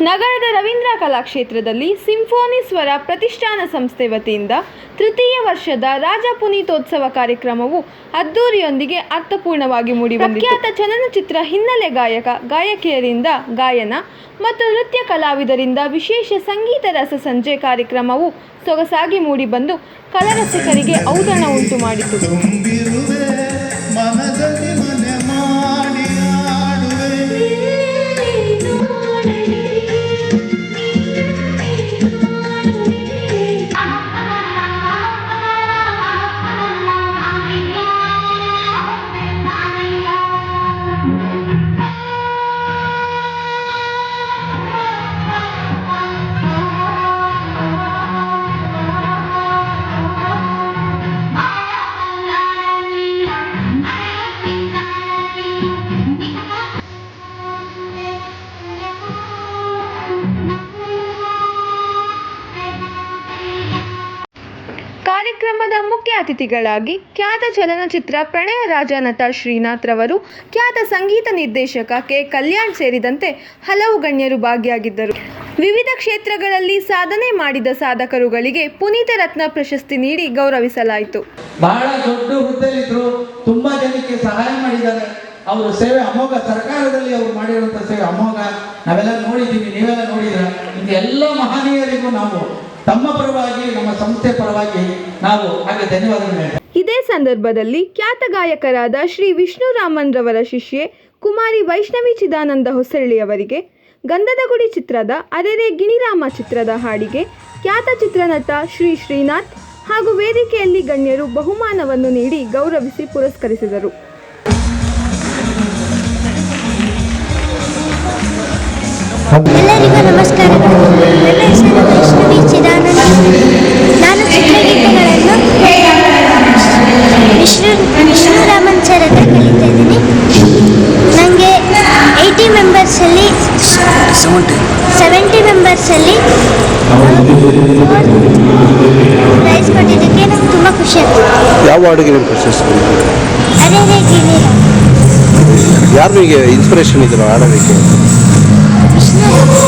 ನಗರದ ರವೀಂದ್ರ ಕಲಾಕ್ಷೇತ್ರದಲ್ಲಿ ಸಿಂಫೋನಿ ಸ್ವರ ಪ್ರತಿಷ್ಠಾನ ಸಂಸ್ಥೆ ವತಿಯಿಂದ ತೃತೀಯ ವರ್ಷದ ರಾಜ ಪುನೀತೋತ್ಸವ ಕಾರ್ಯಕ್ರಮವು ಅದ್ದೂರಿಯೊಂದಿಗೆ ಅರ್ಥಪೂರ್ಣವಾಗಿ ಮೂಡಿಬಂದಿತು. ಪ್ರಖ್ಯಾತ ಚಲನಚಿತ್ರ ಹಿನ್ನೆಲೆ ಗಾಯಕಿಯರಿಂದ ಗಾಯನ ಮತ್ತು ನೃತ್ಯ ಕಲಾವಿದರಿಂದ ವಿಶೇಷ ಸಂಗೀತ ರಸಸಂಜೆ ಕಾರ್ಯಕ್ರಮವು ಸೊಗಸಾಗಿ ಮೂಡಿಬಂದು ಕಲಾರಸಿಕರಿಗೆ ಔತಣ ಉಂಟು ಮಾಡಿತು. ಕಾರ್ಯಕ್ರಮದ ಮುಖ್ಯ ಅತಿಥಿಗಳಾಗಿ ಖ್ಯಾತ ಚಲನಚಿತ್ರ ಪ್ರಣಯ ರಾಜ ನಟ ಶ್ರೀನಾಥ್ ರವರು, ಖ್ಯಾತ ಸಂಗೀತ ನಿರ್ದೇಶಕ ಕೆ. ಕಲ್ಯಾಣ್ ಸೇರಿದಂತೆ ಹಲವು ಗಣ್ಯರು ಭಾಗಿಯಾಗಿದ್ದರು. ವಿವಿಧ ಕ್ಷೇತ್ರಗಳಲ್ಲಿ ಸಾಧನೆ ಮಾಡಿದ ಸಾಧಕರುಗಳಿಗೆ ಪುನೀತ ರತ್ನ ಪ್ರಶಸ್ತಿ ನೀಡಿ ಗೌರವಿಸಲಾಯಿತು. ಬಹಳ ದೊಡ್ಡ ಹುದ್ದೆಯಲ್ಲಿದ್ರು, ತುಂಬಾ ಜನಕ್ಕೆ ಸಹಾಯ ಮಾಡಿದ್ದಾರೆ. ಅವರ ಸೇವೆ ಅಮೋಘ. ಸರ್ಕಾರದಲ್ಲಿ ಅವರು ಮಾಡಿರುವಂತಹ ಸೇವೆ ಅಮೋಘ. ನಾವೆಲ್ಲ ನೋಡಿದ್ದೀವಿ, ನೀವೆಲ್ಲ ನೋಡಿದ್ರ. ಎಲ್ಲ ಮಹನೀಯರಿಗೂ ನಾವು ತಮ್ಮ ಪರವಾಗಿ, ನಮ್ಮ ಸಂಸ್ಥೆ ಪರವಾಗಿ ನಾವು ಹಾಗೆ ಧನ್ಯವಾದಗಳು. ಇದೇ ಸಂದರ್ಭದಲ್ಲಿ ಖ್ಯಾತ ಗಾಯಕರಾದ ಶ್ರೀ ವಿಷ್ಣುರಾಮನ್ ರವರ ಶಿಷ್ಯೆ ಕುಮಾರಿ ವೈಷ್ಣವಿ ಚಿದಾನಂದ ಹೊಸಳ್ಳಿಯವರಿಗೆ ಗಂಧದ ಗುಡಿ ಚಿತ್ರದ ಅರೆರೆ ಗಿಣಿರಾಮ ಚಿತ್ರದ ಹಾಡಿಗೆ ಖ್ಯಾತ ಚಿತ್ರನಟ ಶ್ರೀ ಶ್ರೀನಾಥ್ ಹಾಗೂ ವೇದಿಕೆಯಲ್ಲಿ ಗಣ್ಯರು ಬಹುಮಾನವನ್ನು ನೀಡಿ ಗೌರವಿಸಿ ಪುರಸ್ಕರಿಸಿದರು. ಎಲ್ಲರಿಗೂ ನಮಸ್ಕಾರಗಳು. ನನ್ನ ಹೆಸರು ವೈಷ್ಣವಿ ಚಿದಾನಂದ. ನಾನು ಚಿತ್ರಗೀತೆಗಳನ್ನು ವಿಷ್ಣುರಾಮನ್ ಸರ್ ಹತ್ರ ಕಲಿತಾ ಇದ್ದೀನಿ. ನನಗೆ 80 ಮೆಂಬರ್ಸಲ್ಲಿ 70 ಮೆಂಬರ್ಸಲ್ಲಿ ಪ್ರೈಸ್ ಕೊಟ್ಟಿದ್ದಕ್ಕೆ ನಂಗೆ ತುಂಬ ಖುಷಿ ಆಗ್ತದೆ. ಯಾವ ಹಾಡಿಗೆ ನಿಮ್ಮ ಪ್ರಶಸ್ತಿ? ಅರೆರೆ ಗಿಣಿರಾಮ. ಯಾರು ನಿಮಗೆ ಇನ್ಸ್ಪಿರೇಷನ್ ಇದ್ರು ಹಾಡೋದಕ್ಕೆ? ವಿಷ್ಣುರಾಮನ್.